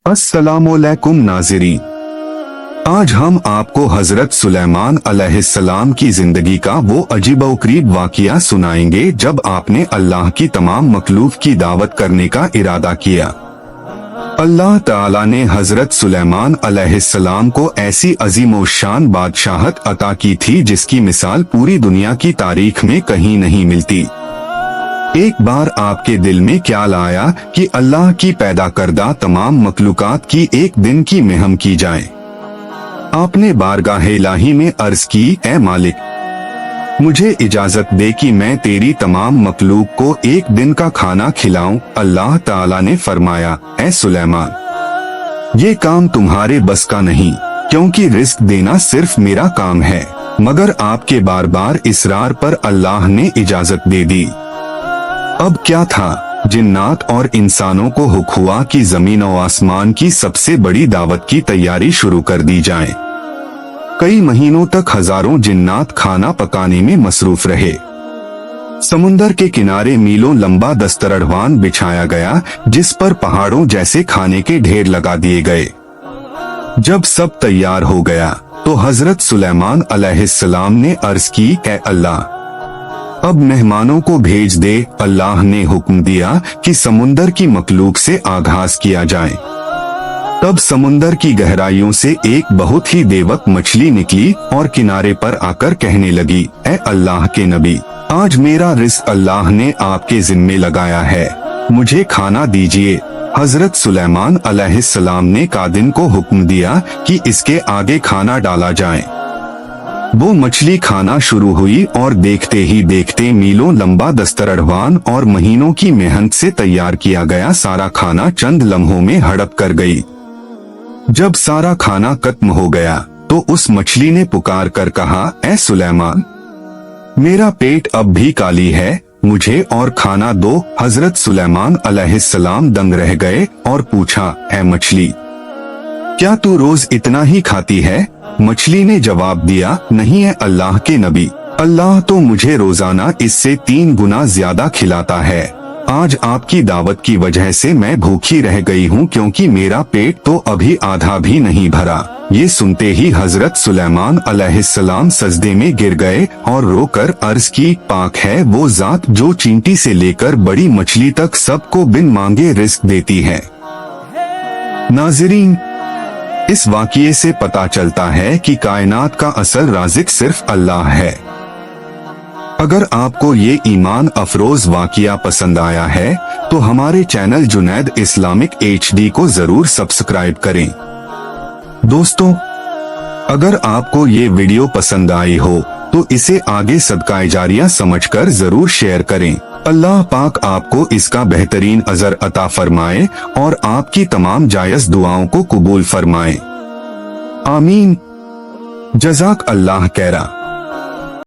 अस्सलामुअलैकुम नाज़रीन, आज हम आपको हजरत सुलेमान अलैहिस्सलाम की जिंदगी का वो अजीबोगरीब वाक़िया सुनाएंगे जब आपने अल्लाह की तमाम मखलूक की दावत करने का इरादा किया। अल्लाह ताला ने हजरत सुलेमान अलैहिस्सलाम को ऐसी अजीमोशान बादशाहत अता की थी जिसकी मिसाल पूरी दुनिया की तारीख में कहीं नहीं मिलती। एक बार आपके दिल में ख्याल आया कि अल्लाह की पैदा करदा तमाम मखलूकात की एक दिन की महम की जाए। आपने बारगाह इलाही में अर्ज की, ए मालिक, मुझे इजाजत दे कि मैं तेरी तमाम मखलूक को एक दिन का खाना खिलाऊं। अल्लाह ताला ने फरमाया, ए सुलेमान, ये काम तुम्हारे बस का नहीं, क्योंकि रिस्क देना सिर्फ मेरा काम है। मगर आपके बार बार इसरार पर अल्लाह ने इजाजत दे दी। अब क्या था, जिन्नात और इंसानों को हुक्म हुआ कि जमीन और आसमान की सबसे बड़ी दावत की तैयारी शुरू कर दी जाए। कई महीनों तक हजारों जिन्नात खाना पकाने में मसरूफ रहे। समुंदर के किनारे मीलों लंबा दस्तरखान बिछाया गया, जिस पर पहाड़ों जैसे खाने के ढेर लगा दिए गए। जब सब तैयार हो गया तो हजरत सुलेमान अलैहिस्सलाम ने अर्ज की, ए अल्लाह, अब मेहमानों को भेज दे। अल्लाह ने हुक्म दिया कि समुंदर की मखलूक से आगाज किया जाए। तब समुंदर की गहराइयों से एक बहुत ही बेवक मछली निकली और किनारे पर आकर कहने लगी, ए अल्लाह के नबी, आज मेरा रिस्क अल्लाह ने आपके जिम्मे लगाया है, मुझे खाना दीजिए। हजरत सुलेमान अलैहिस्सलाम ने कादिन को हुक्म दिया कि इसके आगे खाना डाला जाए। वो मछली खाना शुरू हुई और देखते ही देखते मीलों लंबा दस्तरखान और महीनों की मेहनत से तैयार किया गया सारा खाना चंद लम्हों में हड़प कर गई। जब सारा खाना खत्म हो गया तो उस मछली ने पुकार कर कहा, ए सुलेमान, मेरा पेट अब भी काली है, मुझे और खाना दो। हजरत सुलेमान अलैहिस्सलाम दंग रह गए और पूछा, ए मछली, क्या तू रोज इतना ही खाती है? मछली ने जवाब दिया, नहीं है अल्लाह के नबी, अल्लाह तो मुझे रोजाना इससे 3 गुना ज्यादा खिलाता है। आज आपकी दावत की वजह से मैं भूखी रह गई हूँ, क्योंकि मेरा पेट तो अभी आधा भी नहीं भरा। ये सुनते ही हजरत सुलेमान अलैहिस्सलाम सजदे में गिर गए और रोकर अर्ज की, पाक है वो जात जो चींटी से लेकर बड़ी मछली तक सबको बिन मांगे रिस्क देती है। नाज़रीन, इस वाक़ये से पता चलता है कि कायनात का असल राज़िक सिर्फ अल्लाह है। अगर आपको ये ईमान अफरोज वाक़या पसंद आया है तो हमारे चैनल जुनैद इस्लामिक HD को जरूर सब्सक्राइब करें। दोस्तों, अगर आपको ये वीडियो पसंद आई हो तो इसे आगे सदका जारिया समझकर जरूर शेयर करें। अल्लाह पाक आपको इसका बेहतरीन अजर अता फरमाए और आपकी तमाम जायज दुआओं को कबूल फरमाए। आमीन। जज़ाक अल्लाह खैरा।